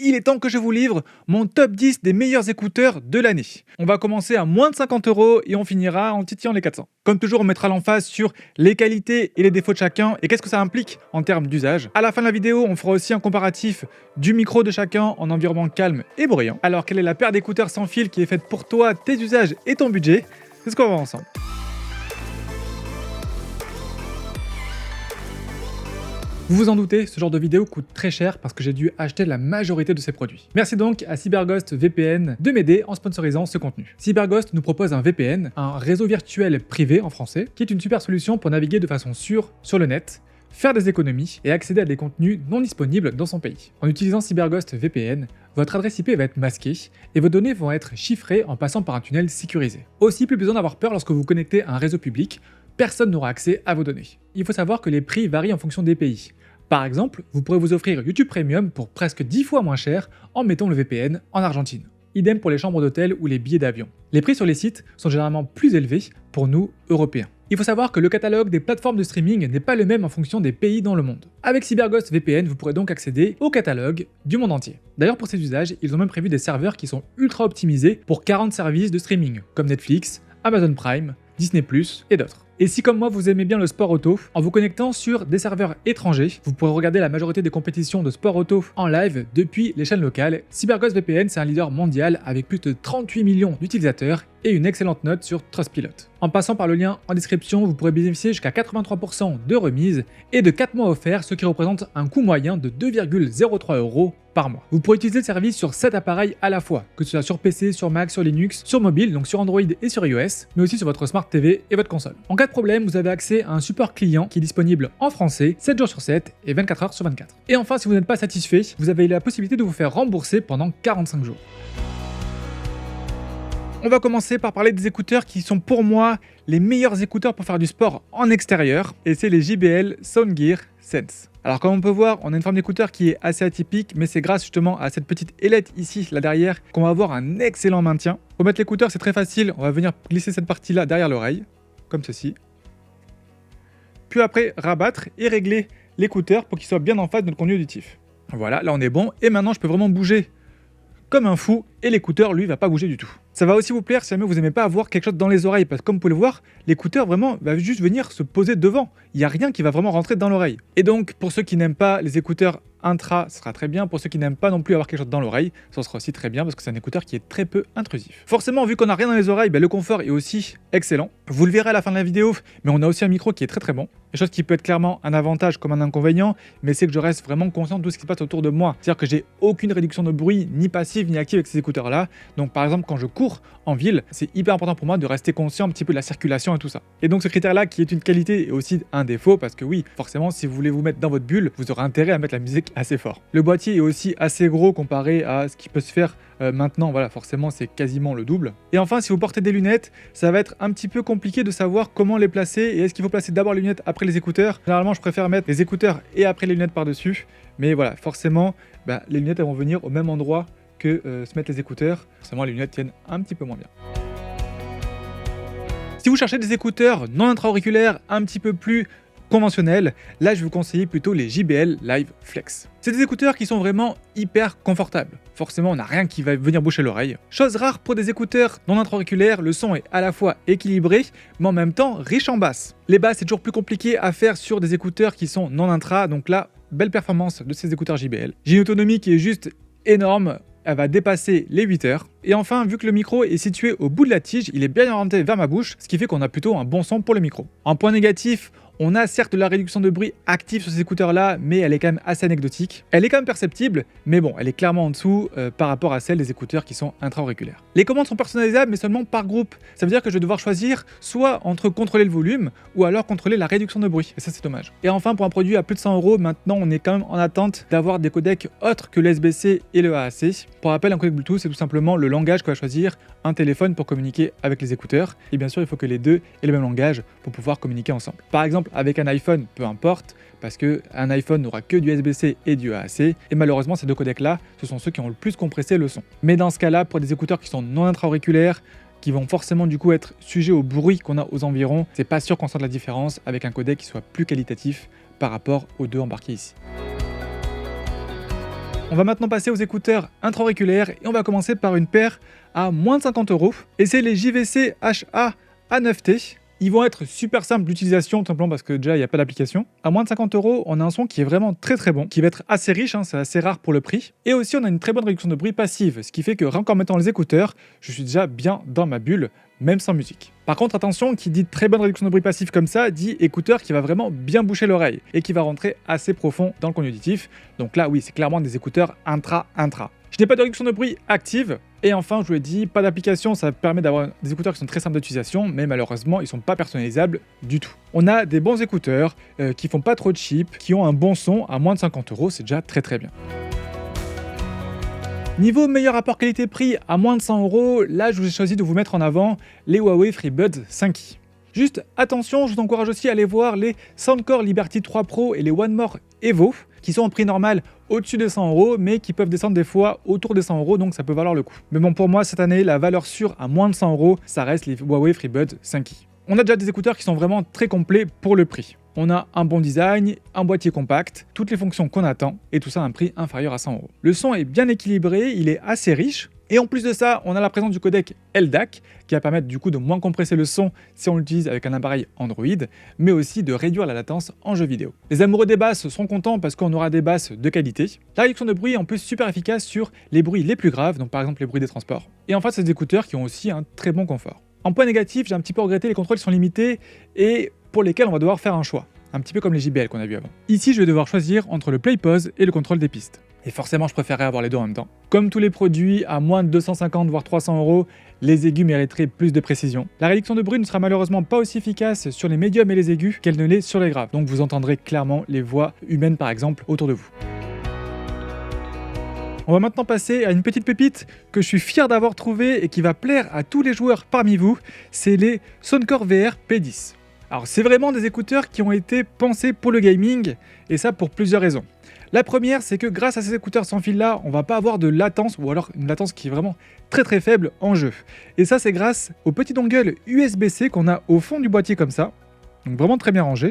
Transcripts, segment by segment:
il est temps que je vous livre mon top 10 des meilleurs écouteurs de l'année. On va commencer à moins de 50 € et on finira en titillant les 400. Comme toujours, on mettra l'emphase sur les qualités et les défauts de chacun et qu'est-ce que ça implique en termes d'usage. À la fin de la vidéo, on fera aussi un comparatif du micro de chacun en environnement calme et bruyant. Alors, quelle est la paire d'écouteurs sans fil qui est faite pour toi, tes usages et ton budget? C'est ce qu'on va voir ensemble. Vous vous en doutez, ce genre de vidéo coûte très cher parce que j'ai dû acheter la majorité de ces produits. Merci donc à CyberGhost VPN de m'aider en sponsorisant ce contenu. CyberGhost nous propose un VPN, un réseau virtuel privé en français, qui est une super solution pour naviguer de façon sûre sur le net, faire des économies et accéder à des contenus non disponibles dans son pays. En utilisant CyberGhost VPN, votre adresse IP va être masquée et vos données vont être chiffrées en passant par un tunnel sécurisé. Aussi, plus besoin d'avoir peur lorsque vous vous connectez à un réseau public, personne n'aura accès à vos données. Il faut savoir que les prix varient en fonction des pays. Par exemple, vous pourrez vous offrir YouTube Premium pour presque 10 fois moins cher en mettant le VPN en Argentine. Idem pour les chambres d'hôtel ou les billets d'avion. Les prix sur les sites sont généralement plus élevés pour nous, Européens. Il faut savoir que le catalogue des plateformes de streaming n'est pas le même en fonction des pays dans le monde. Avec CyberGhost VPN, vous pourrez donc accéder au catalogue du monde entier. D'ailleurs, pour ces usages, ils ont même prévu des serveurs qui sont ultra optimisés pour 40 services de streaming, comme Netflix, Amazon Prime, Disney+, et d'autres. Et si comme moi vous aimez bien le sport auto, en vous connectant sur des serveurs étrangers, vous pourrez regarder la majorité des compétitions de sport auto en live depuis les chaînes locales. CyberGhost VPN, c'est un leader mondial avec plus de 38 millions d'utilisateurs et une excellente note sur Trustpilot. En passant par le lien en description, vous pourrez bénéficier jusqu'à 83% de remise et de 4 mois offerts, ce qui représente un coût moyen de 2,03 € par mois. Vous pourrez utiliser le service sur 7 appareils à la fois, que ce soit sur PC, sur Mac, sur Linux, sur mobile, donc sur Android et sur iOS, mais aussi sur votre Smart TV et votre console. En cas de problème, vous avez accès à un support client qui est disponible en français, 7 jours sur 7 et 24 heures sur 24. Et enfin, si vous n'êtes pas satisfait, vous avez la possibilité de vous faire rembourser pendant 45 jours. On va commencer par parler des écouteurs qui sont pour moi les meilleurs écouteurs pour faire du sport en extérieur, et c'est les JBL Soundgear Sense. Alors comme on peut voir, on a une forme d'écouteur qui est assez atypique, mais c'est grâce justement à cette petite ailette ici, là derrière, qu'on va avoir un excellent maintien. Pour mettre l'écouteur, c'est très facile, on va venir glisser cette partie-là derrière l'oreille, comme ceci. Puis après, rabattre et régler l'écouteur pour qu'il soit bien en face de notre conduit auditif. Voilà, là on est bon, et maintenant je peux vraiment bouger comme un fou, et l'écouteur, lui, va pas bouger du tout. Ça va aussi vous plaire si jamais vous aimez pas avoir quelque chose dans les oreilles, parce que comme vous pouvez le voir, l'écouteur vraiment va juste venir se poser devant. Il n'y a rien qui va vraiment rentrer dans l'oreille. Et donc, pour ceux qui n'aiment pas les écouteurs intra, ce sera très bien. Pour ceux qui n'aiment pas non plus avoir quelque chose dans l'oreille, ça sera aussi très bien, parce que c'est un écouteur qui est très peu intrusif. Forcément, vu qu'on n'a rien dans les oreilles, le confort est aussi excellent. Vous le verrez à la fin de la vidéo, mais on a aussi un micro qui est très très bon. Quelque chose qui peut être clairement un avantage comme un inconvénient, mais c'est que je reste vraiment conscient de tout ce qui se passe autour de moi. C'est-à-dire que j'ai aucune réduction de bruit, ni passive, ni active avec ces écouteurs-là. Donc par exemple, quand je cours en ville, c'est hyper important pour moi de rester conscient un petit peu de la circulation et tout ça. Et donc ce critère-là, qui est une qualité, est aussi un défaut, parce que oui, forcément, si vous voulez vous mettre dans votre bulle, vous aurez intérêt à mettre la musique assez fort. Le boîtier est aussi assez gros comparé à ce qui peut se faire maintenant, voilà, forcément c'est quasiment le double. Et enfin, si vous portez des lunettes, ça va être un petit peu compliqué de savoir comment les placer, et est-ce qu'il faut placer d'abord les lunettes après les écouteurs. Généralement, je préfère mettre les écouteurs et après les lunettes par-dessus, mais voilà, forcément, les lunettes elles vont venir au même endroit que se mettre les écouteurs. Forcément, les lunettes tiennent un petit peu moins bien. Si vous cherchez des écouteurs non intra-auriculaires un petit peu plus conventionnels, là je vais vous conseiller plutôt les JBL Live Flex. C'est des écouteurs qui sont vraiment hyper confortables. Forcément, on n'a rien qui va venir boucher l'oreille. Chose rare pour des écouteurs non intra-auriculaires, le son est à la fois équilibré, mais en même temps riche en basses. Les basses, c'est toujours plus compliqué à faire sur des écouteurs qui sont non intra, donc là, belle performance de ces écouteurs JBL. J'ai une autonomie qui est juste énorme. Elle va dépasser les 8 heures. Et enfin, vu que le micro est situé au bout de la tige, il est bien orienté vers ma bouche, ce qui fait qu'on a plutôt un bon son pour le micro. En point négatif, on a certes la réduction de bruit active sur ces écouteurs-là, mais elle est quand même assez anecdotique. Elle est quand même perceptible, mais bon, elle est clairement en dessous par rapport à celle des écouteurs qui sont intra-auriculaires. Les commandes sont personnalisables, mais seulement par groupe. Ça veut dire que je vais devoir choisir soit entre contrôler le volume, ou alors contrôler la réduction de bruit. Et ça, c'est dommage. Et enfin, pour un produit à plus de 100 €, maintenant, on est quand même en attente d'avoir des codecs autres que l'USB-C et le AAC. Pour rappel, un codec Bluetooth, c'est tout simplement le langage que va choisir un téléphone pour communiquer avec les écouteurs. Et bien sûr, il faut que les deux aient le même langage pour pouvoir communiquer ensemble. Par exemple, avec un iPhone, peu importe, parce qu'un iPhone n'aura que du USB-C et du AAC, et malheureusement ces deux codecs-là, ce sont ceux qui ont le plus compressé le son. Mais dans ce cas-là, pour des écouteurs qui sont non intra-auriculaires, qui vont forcément du coup être sujets au bruit qu'on a aux environs, c'est pas sûr qu'on sente la différence avec un codec qui soit plus qualitatif par rapport aux deux embarqués ici. On va maintenant passer aux écouteurs intra-auriculaires et on va commencer par une paire à moins de 50 €. Et c'est les JVC HA A9T. Ils vont être super simples d'utilisation, tout simplement parce que déjà il n'y a pas d'application. À moins de 50 €, on a un son qui est vraiment très bon, qui va être assez riche, c'est assez rare pour le prix. Et aussi on a une très bonne réduction de bruit passive, ce qui fait que rien qu'en mettant les écouteurs, je suis déjà bien dans ma bulle, même sans musique. Par contre attention, qui dit très bonne réduction de bruit passif comme ça, dit écouteur qui va vraiment bien boucher l'oreille et qui va rentrer assez profond dans le conduit auditif. Donc là oui, c'est clairement des écouteurs intra. Je n'ai pas de réduction de bruit active. Et enfin, je vous l'ai dit, pas d'application, ça permet d'avoir des écouteurs qui sont très simples d'utilisation, mais malheureusement, ils sont pas personnalisables du tout. On a des bons écouteurs qui font pas trop de cheap, qui ont un bon son à moins de 50 €, c'est déjà très bien. Niveau meilleur rapport qualité-prix à moins de 100 €, là je vous ai choisi de vous mettre en avant les Huawei FreeBuds 5i. Juste attention, je vous encourage aussi à aller voir les Soundcore Liberty 3 Pro et les One More Evo, qui sont en prix normal au-dessus des 100 €, mais qui peuvent descendre des fois autour des 100 €, donc ça peut valoir le coup. Mais bon, pour moi, cette année, la valeur sûre à moins de 100 €, ça reste les Huawei FreeBuds 5i. On a déjà des écouteurs qui sont vraiment très complets pour le prix. On a un bon design, un boîtier compact, toutes les fonctions qu'on attend, et tout ça à un prix inférieur à 100 €. Le son est bien équilibré, il est assez riche, et en plus de ça, on a la présence du codec LDAC, qui va permettre du coup de moins compresser le son si on l'utilise avec un appareil Android, mais aussi de réduire la latence en jeu vidéo. Les amoureux des basses seront contents parce qu'on aura des basses de qualité. La réduction de bruit est en plus super efficace sur les bruits les plus graves, donc par exemple les bruits des transports. Et enfin, c'est des écouteurs qui ont aussi un très bon confort. En point négatif, j'ai un petit peu regretté, les contrôles sont limités et pour lesquels on va devoir faire un choix. Un petit peu comme les JBL qu'on a vu avant. Ici, je vais devoir choisir entre le play pause et le contrôle des pistes. Et forcément, je préférerais avoir les deux en même temps. Comme tous les produits à moins de 250 voire 300 €, les aigus mériteraient plus de précision. La réduction de bruit ne sera malheureusement pas aussi efficace sur les médiums et les aigus qu'elle ne l'est sur les graves. Donc vous entendrez clairement les voix humaines par exemple autour de vous. On va maintenant passer à une petite pépite que je suis fier d'avoir trouvée et qui va plaire à tous les joueurs parmi vous, c'est les Soundcore VR P10. Alors c'est vraiment des écouteurs qui ont été pensés pour le gaming, et ça pour plusieurs raisons. La première, c'est que grâce à ces écouteurs sans fil là, on va pas avoir de latence, ou alors une latence qui est vraiment très faible en jeu. Et ça c'est grâce au petit dongle USB-C qu'on a au fond du boîtier comme ça, donc vraiment très bien rangé,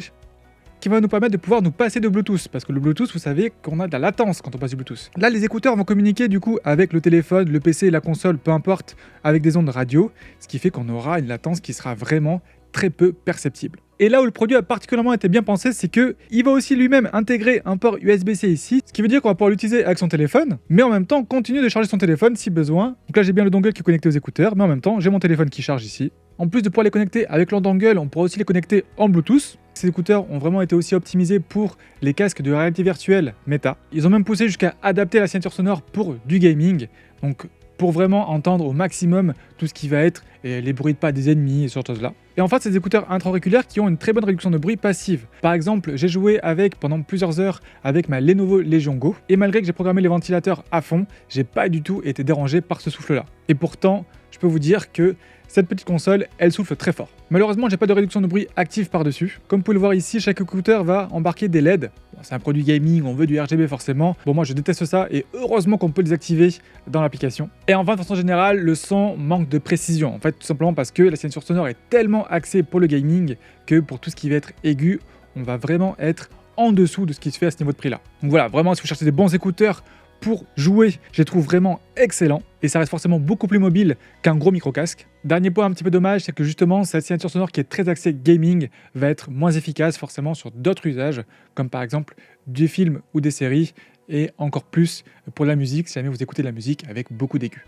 qui va nous permettre de pouvoir nous passer de Bluetooth, parce que le Bluetooth, vous savez qu'on a de la latence quand on passe du Bluetooth. Là, les écouteurs vont communiquer du coup avec le téléphone, le PC, la console, peu importe, avec des ondes radio, ce qui fait qu'on aura une latence qui sera vraiment très peu perceptible. Et là où le produit a particulièrement été bien pensé, c'est que il va aussi lui-même intégrer un port USB-C ici, ce qui veut dire qu'on va pouvoir l'utiliser avec son téléphone, mais en même temps continuer de charger son téléphone si besoin. Donc là j'ai bien le dongle qui est connecté aux écouteurs, mais en même temps j'ai mon téléphone qui charge ici. En plus de pouvoir les connecter avec le dongle, on pourra aussi les connecter en Bluetooth. Ces écouteurs ont vraiment été aussi optimisés pour les casques de réalité virtuelle Meta. Ils ont même poussé jusqu'à adapter la signature sonore pour du gaming, donc pour vraiment entendre au maximum tout ce qui va être les bruits de pas des ennemis et ce genre de choses-là. Et enfin, c'est des écouteurs intra-auriculaires qui ont une très bonne réduction de bruit passive. Par exemple, j'ai joué pendant plusieurs heures avec ma Lenovo Legion Go, et malgré que j'ai programmé les ventilateurs à fond, j'ai pas du tout été dérangé par ce souffle-là. Et pourtant, je peux vous dire que cette petite console, elle souffle très fort. Malheureusement, j'ai pas de réduction de bruit active par-dessus. Comme vous pouvez le voir ici, chaque écouteur va embarquer des LED. Bon, c'est un produit gaming, on veut du RGB forcément. Bon, moi je déteste ça et heureusement qu'on peut les activer dans l'application. Et enfin, de façon générale, le son manque de précision. En fait, tout simplement parce que la signature sonore est tellement axée pour le gaming que pour tout ce qui va être aigu, on va vraiment être en dessous de ce qui se fait à ce niveau de prix-là. Donc voilà, vraiment, si vous cherchez des bons écouteurs pour jouer, je les trouve vraiment excellents et ça reste forcément beaucoup plus mobile qu'un gros micro-casque. Dernier point un petit peu dommage, c'est que justement cette signature sonore qui est très axée gaming va être moins efficace forcément sur d'autres usages, comme par exemple des films ou des séries, et encore plus pour la musique, si jamais vous écoutez de la musique avec beaucoup d'aigus.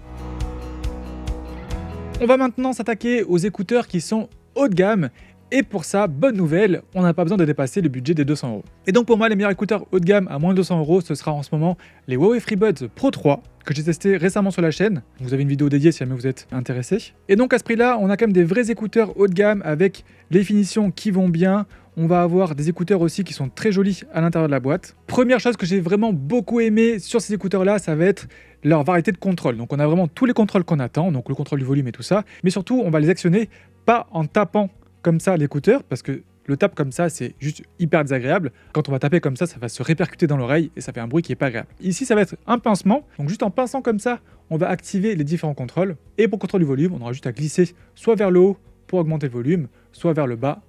On va maintenant s'attaquer aux écouteurs qui sont haut de gamme. Et pour ça, bonne nouvelle, on n'a pas besoin de dépasser le budget des 200 €. Et donc pour moi, les meilleurs écouteurs haut de gamme à moins de 200 €, ce sera en ce moment les Huawei FreeBuds Pro 3, que j'ai testé récemment sur la chaîne. Vous avez une vidéo dédiée si jamais vous êtes intéressé. Et donc à ce prix-là, on a quand même des vrais écouteurs haut de gamme avec les finitions qui vont bien. On va avoir des écouteurs aussi qui sont très jolis à l'intérieur de la boîte. Première chose que j'ai vraiment beaucoup aimé sur ces écouteurs-là, ça va être leur variété de contrôle. Donc on a vraiment tous les contrôles qu'on attend, donc le contrôle du volume et tout ça. Mais surtout, on va les actionner pas en tapant comme ça l'écouteur, parce que le tap comme ça, c'est juste hyper désagréable. Quand on va taper comme ça va se répercuter dans l'oreille et ça fait un bruit qui est pas agréable. Ici, ça va être un pincement. Donc juste en pinçant comme ça, on va activer les différents contrôles. Et pour contrôler du volume, on aura juste à glisser soit vers le haut pour augmenter le volume, soit vers le bas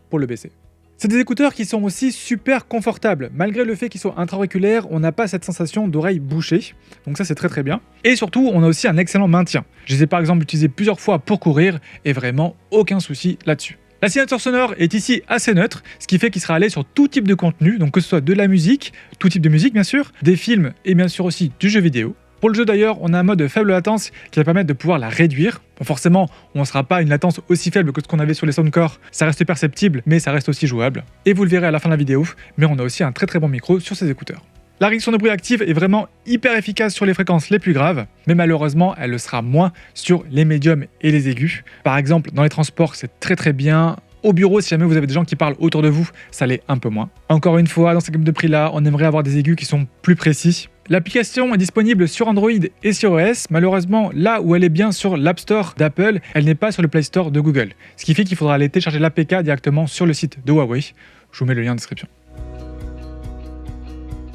pour le baisser. C'est des écouteurs qui sont aussi super confortables. Malgré le fait qu'ils soient intra-auriculaires, on n'a pas cette sensation d'oreille bouchée. Donc ça, c'est très très bien. Et surtout, on a aussi un excellent maintien. Je les ai par exemple utilisés plusieurs fois pour courir et vraiment aucun souci là-dessus. La signature sonore est ici assez neutre, ce qui fait qu'il sera allé sur tout type de contenu, donc que ce soit de la musique, tout type de musique bien sûr, des films et bien sûr aussi du jeu vidéo. Pour le jeu d'ailleurs, on a un mode de faible latence qui va permettre de pouvoir la réduire. Bon, forcément, on ne sera pas à une latence aussi faible que ce qu'on avait sur les Soundcore, ça reste perceptible, mais ça reste aussi jouable. Et vous le verrez à la fin de la vidéo, mais on a aussi un très très bon micro sur ces écouteurs. La réduction de bruit active est vraiment hyper efficace sur les fréquences les plus graves, mais malheureusement, elle le sera moins sur les médiums et les aigus. Par exemple, dans les transports, c'est très très bien. Au bureau, si jamais vous avez des gens qui parlent autour de vous, ça l'est un peu moins. Encore une fois, dans cette gamme de prix-là, on aimerait avoir des aigus qui sont plus précis. L'application est disponible sur Android et sur iOS. Malheureusement, là où elle est bien sur l'App Store d'Apple, elle n'est pas sur le Play Store de Google. Ce qui fait qu'il faudra aller télécharger l'APK directement sur le site de Huawei. Je vous mets le lien en description.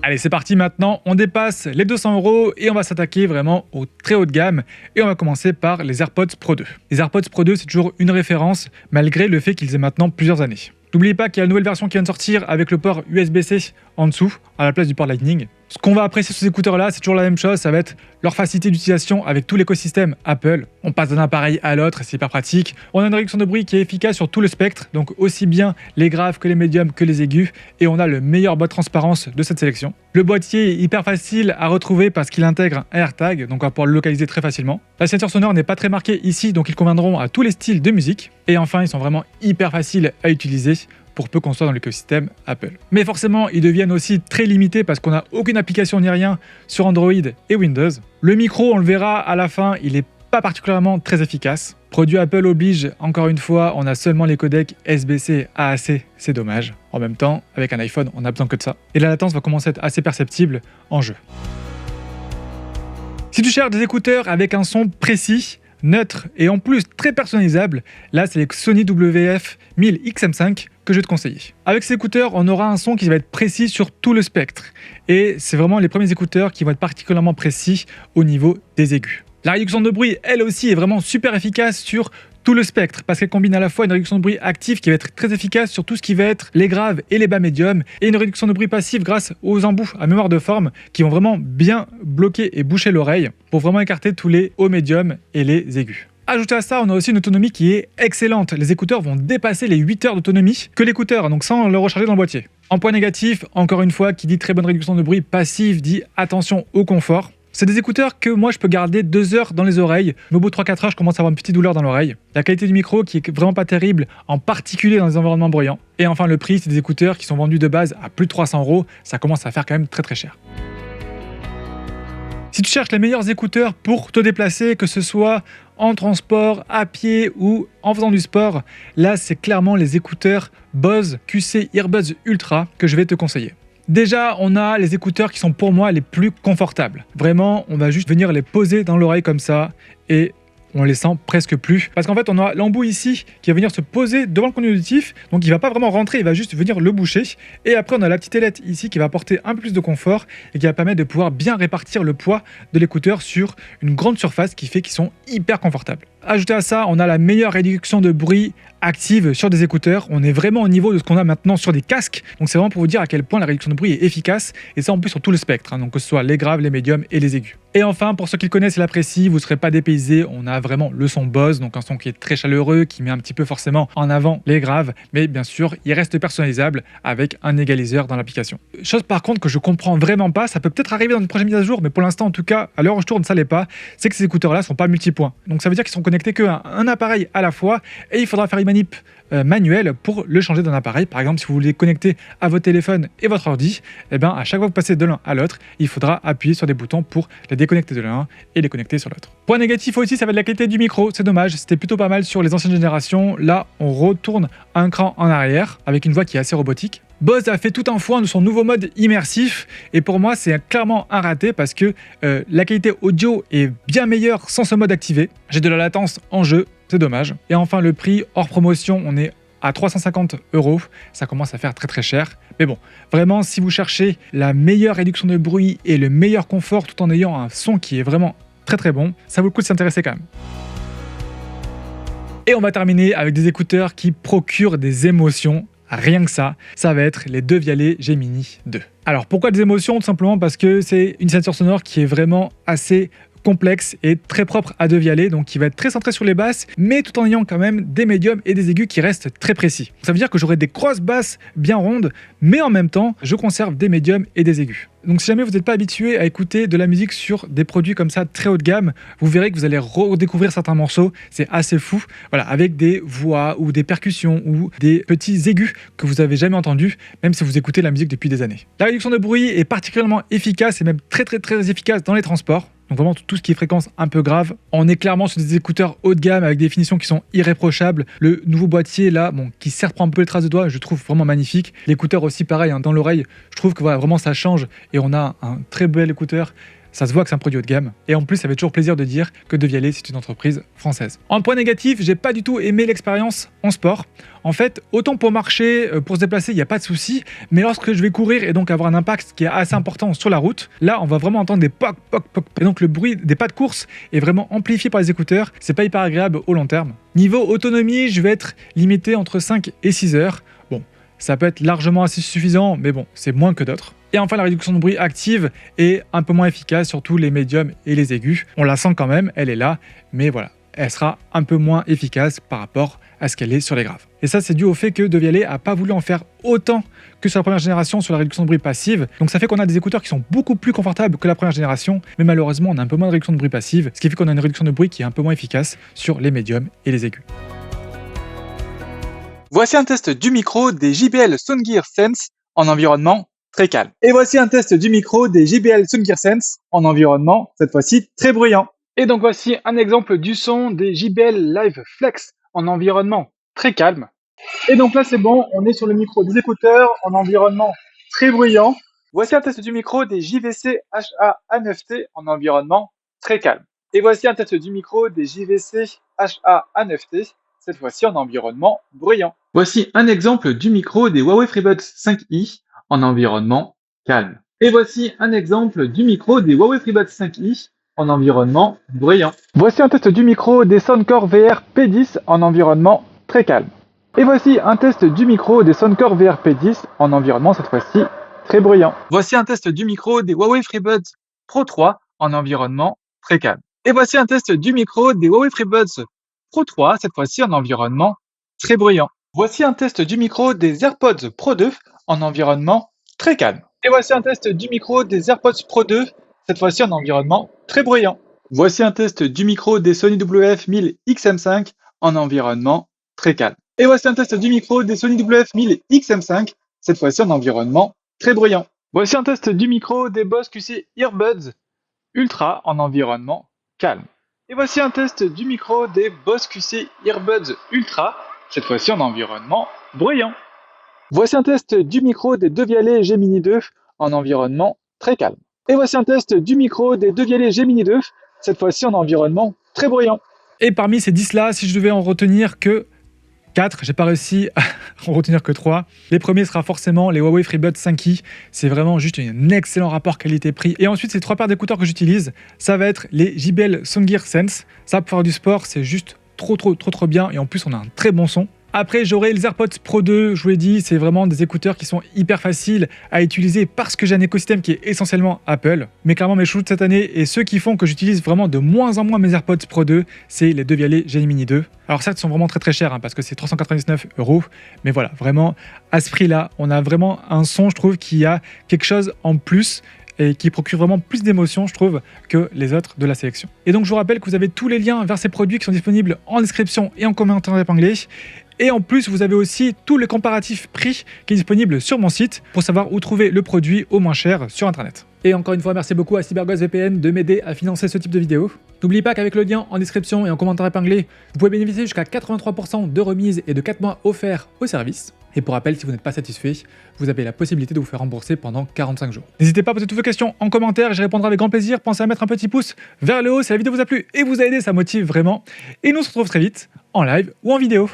Allez, c'est parti maintenant, on dépasse les 200 € et on va s'attaquer vraiment au très haut de gamme et on va commencer par les AirPods Pro 2. Les AirPods Pro 2, c'est toujours une référence malgré le fait qu'ils aient maintenant plusieurs années. N'oubliez pas qu'il y a une nouvelle version qui vient de sortir avec le port USB-C en dessous, à la place du port Lightning. Ce qu'on va apprécier sur ces écouteurs-là, c'est toujours la même chose, ça va être leur facilité d'utilisation avec tout l'écosystème Apple. On passe d'un appareil à l'autre, c'est hyper pratique. On a une réduction de bruit qui est efficace sur tout le spectre, donc aussi bien les graves que les médiums que les aigus, et on a le meilleur boîte transparence de cette sélection. Le boîtier est hyper facile à retrouver parce qu'il intègre un AirTag, donc on va pouvoir le localiser très facilement. La signature sonore n'est pas très marquée ici, donc ils conviendront à tous les styles de musique. Et enfin, ils sont vraiment hyper faciles à utiliser, pour peu qu'on soit dans l'écosystème Apple. Mais forcément, ils deviennent aussi très limités parce qu'on n'a aucune application ni rien sur Android et Windows. Le micro, on le verra à la fin, il n'est pas particulièrement très efficace. Produit Apple oblige, encore une fois, on a seulement les codecs SBC AAC, c'est dommage. En même temps, avec un iPhone, on n'a besoin que de ça. Et la latence va commencer à être assez perceptible en jeu. Si tu cherches des écouteurs avec un son précis, neutre et en plus très personnalisable, là c'est les Sony WF-1000XM5 que je vais te conseiller. Avec ces écouteurs, on aura un son qui va être précis sur tout le spectre et c'est vraiment les premiers écouteurs qui vont être particulièrement précis au niveau des aigus. La réduction de bruit, elle aussi, est vraiment super efficace sur tout le spectre parce qu'elle combine à la fois une réduction de bruit active qui va être très efficace sur tout ce qui va être les graves et les bas médiums et une réduction de bruit passive grâce aux embouts à mémoire de forme qui vont vraiment bien bloquer et boucher l'oreille pour vraiment écarter tous les hauts médiums et les aigus. Ajouté à ça, on a aussi une autonomie qui est excellente. Les écouteurs vont dépasser les 8 heures d'autonomie que l'écouteur, donc sans le recharger dans le boîtier. En point négatif, encore une fois, qui dit très bonne réduction de bruit passive dit attention au confort. C'est des écouteurs que moi je peux garder 2 heures dans les oreilles, mais au bout de 3-4 heures je commence à avoir une petite douleur dans l'oreille. La qualité du micro qui est vraiment pas terrible, en particulier dans les environnements bruyants. Et enfin le prix, c'est des écouteurs qui sont vendus de base à plus de 300 €, ça commence à faire quand même très très cher. Si tu cherches les meilleurs écouteurs pour te déplacer, que ce soit en transport, à pied ou en faisant du sport, là c'est clairement les écouteurs Bose QC Earbuds Ultra que je vais te conseiller. Déjà, on a les écouteurs qui sont pour moi les plus confortables. Vraiment, on va juste venir les poser dans l'oreille comme ça et on les sent presque plus. Parce qu'en fait, on a l'embout ici qui va venir se poser devant le conduit auditif. Donc, il ne va pas vraiment rentrer, il va juste venir le boucher. Et après, on a la petite ailette ici qui va apporter un peu plus de confort et qui va permettre de pouvoir bien répartir le poids de l'écouteur sur une grande surface qui fait qu'ils sont hyper confortables. Ajouté à ça, on a la meilleure réduction de bruit active sur des écouteurs. On est vraiment au niveau de ce qu'on a maintenant sur des casques. Donc c'est vraiment pour vous dire à quel point la réduction de bruit est efficace. Et ça en plus sur tout le spectre, hein, donc que ce soit les graves, les médiums et les aigus. Et enfin, pour ceux qui le connaissent et l'apprécient, vous ne serez pas dépaysés. On a vraiment le son Bose, donc un son qui est très chaleureux, qui met un petit peu forcément en avant les graves. Mais bien sûr, il reste personnalisable avec un égaliseur dans l'application. Chose par contre que je comprends vraiment pas, ça peut peut-être arriver dans une prochaine mise à jour, mais pour l'instant en tout cas, à l'heure où je tourne, ça l'est pas, c'est que ces écouteurs-là sont pas multipoints. Donc ça veut dire qu'ils sont connectés qu'à un appareil à la fois et il faudra faire une manip manuelle pour le changer d'un appareil. Par exemple, si vous voulez connecter à votre téléphone et votre ordi, eh bien, à chaque fois que vous passez de l'un à l'autre, il faudra appuyer sur des boutons pour les déconnecter de l'un et les connecter sur l'autre. Point négatif aussi, ça va être la qualité du micro. C'est dommage, c'était plutôt pas mal sur les anciennes générations. Là, on retourne un cran en arrière avec une voix qui est assez robotique. Bose a fait tout un foin de son nouveau mode immersif et pour moi c'est clairement un raté parce que la qualité audio est bien meilleure sans ce mode activé. J'ai de la latence en jeu, c'est dommage. Et enfin le prix hors promotion, on est à 350 €, ça commence à faire très très cher. Mais bon, vraiment si vous cherchez la meilleure réduction de bruit et le meilleur confort tout en ayant un son qui est vraiment très très bon, ça vaut le coup de s'intéresser quand même. Et on va terminer avec des écouteurs qui procurent des émotions. rien que ça va être les deux Vialet Gemini 2. Alors pourquoi des émotions? Tout simplement parce que c'est une signature sonore qui est vraiment assez complexe et très propre à deux Vialet, donc qui va être très centré sur les basses, mais tout en ayant quand même des médiums et des aigus qui restent très précis. Ça veut dire que j'aurai des grosses basses bien rondes, mais en même temps, je conserve des médiums et des aigus. Donc si jamais vous n'êtes pas habitué à écouter de la musique sur des produits comme ça très haut de gamme, vous verrez que vous allez redécouvrir certains morceaux, c'est assez fou, voilà, avec des voix ou des percussions ou des petits aigus que vous n'avez jamais entendus, même si vous écoutez la musique depuis des années. La réduction de bruit est particulièrement efficace et même très efficace dans les transports. Donc vraiment tout ce qui est fréquence un peu grave. On est clairement sur des écouteurs haut de gamme avec des finitions qui sont irréprochables. Le nouveau boîtier là, bon, qui certes prend un peu les traces de doigts, je trouve vraiment magnifique. L'écouteur aussi pareil, hein, dans l'oreille, je trouve que voilà, vraiment ça change et on a un très bel écouteur. Ça se voit que c'est un produit haut de gamme. Et en plus, ça fait toujours plaisir de dire que De Vialet, c'est une entreprise française. En point négatif, j'ai pas du tout aimé l'expérience en sport. En fait, autant pour marcher, pour se déplacer, il n'y a pas de souci. Mais lorsque je vais courir et donc avoir un impact qui est assez important sur la route, là, on va vraiment entendre des poc, poc, poc. Et donc le bruit des pas de course est vraiment amplifié par les écouteurs. C'est pas hyper agréable au long terme. Niveau autonomie, je vais être limité entre 5 et 6 heures. Bon, ça peut être largement assez suffisant, mais bon, c'est moins que d'autres. Et enfin, la réduction de bruit active est un peu moins efficace, surtout les médiums et les aigus. On la sent quand même, elle est là, mais voilà, elle sera un peu moins efficace par rapport à ce qu'elle est sur les graves. Et ça, c'est dû au fait que De Vialet n'a pas voulu en faire autant que sur la première génération sur la réduction de bruit passive. Donc ça fait qu'on a des écouteurs qui sont beaucoup plus confortables que la première génération, mais malheureusement, on a un peu moins de réduction de bruit passive, ce qui fait qu'on a une réduction de bruit qui est un peu moins efficace sur les médiums et les aigus. Voici un test du micro des JBL Soundgear Sense en environnement très calme. Et voici un test du micro des JBL Soundgear Sense en environnement, cette fois-ci, très bruyant. Et donc voici un exemple du son des JBL Live Flex en environnement très calme. Et donc là c'est bon, on est sur le micro des écouteurs en environnement très bruyant. Voici un test du micro des JVC HA-A9T en environnement très calme. Et voici un test du micro des JVC HA-A9T, cette fois-ci en environnement bruyant. Voici un exemple du micro des Huawei FreeBuds 5i en environnement calme. Et voici un exemple du micro des Huawei FreeBuds 5i en environnement bruyant. Voici un test du micro des Soundcore VR P10 en environnement très calme. Et voici un test du micro des Soundcore VR P10 en environnement cette fois-ci très bruyant. Voici un test du micro des Huawei FreeBuds Pro 3 en environnement très calme. Et voici un test du micro des Huawei FreeBuds Pro 3, cette fois-ci en environnement très bruyant. Voici un test du micro des AirPods Pro 2 en environnement très calme. Et voici un test du micro des AirPods Pro 2, cette fois-ci en environnement très bruyant. Voici un test du micro des Sony WF-1000 XM5 en environnement très calme. Et voici un test du micro des Sony WF-1000 XM5, cette fois-ci en environnement très bruyant. Voici un test du micro des Bose QC Earbuds Ultra en environnement calme. Et voici un test du micro des Bose QC Earbuds Ultra, cette fois-ci en environnement bruyant. Voici un test du micro des De Vialet Gemini 2 en environnement très calme. Et voici un test du micro des De Vialet Gemini 2, cette fois-ci en environnement très bruyant. Et parmi ces 10 là, si je devais en retenir que 4, j'ai pas réussi à en retenir que 3. Les premiers sera forcément les Huawei FreeBuds 5i. C'est vraiment juste un excellent rapport qualité-prix. Et ensuite, ces 3 paires d'écouteurs que j'utilise, ça va être les JBL Soundgear Sense. Ça, pour faire du sport, c'est juste trop bien. Et en plus, on a un très bon son. Après, j'aurai les AirPods Pro 2, je vous l'ai dit, c'est vraiment des écouteurs qui sont hyper faciles à utiliser parce que j'ai un écosystème qui est essentiellement Apple. Mais clairement, mes chouchous de cette année et ceux qui font que j'utilise vraiment de moins en moins mes AirPods Pro 2, c'est les De Vialet Gemini 2. Alors certes, ils sont vraiment très chers parce que c'est 399 €, mais voilà, vraiment, à ce prix-là, on a vraiment un son, je trouve, qui a quelque chose en plus et qui procure vraiment plus d'émotions, je trouve, que les autres de la sélection. Et donc, je vous rappelle que vous avez tous les liens vers ces produits qui sont disponibles en description et en commentaire épinglé. Et en plus, vous avez aussi tout le comparatif prix qui est disponible sur mon site pour savoir où trouver le produit au moins cher sur Internet. Et encore une fois, merci beaucoup à CyberGhost VPN de m'aider à financer ce type de vidéo. N'oubliez pas qu'avec le lien en description et en commentaire épinglé, vous pouvez bénéficier jusqu'à 83% de remise et de 4 mois offerts au service. Et pour rappel, si vous n'êtes pas satisfait, vous avez la possibilité de vous faire rembourser pendant 45 jours. N'hésitez pas à poser toutes vos questions en commentaire, j'y répondrai avec grand plaisir. Pensez à mettre un petit pouce vers le haut si la vidéo vous a plu et vous a aidé, ça motive vraiment. Et nous on se retrouve très vite en live ou en vidéo.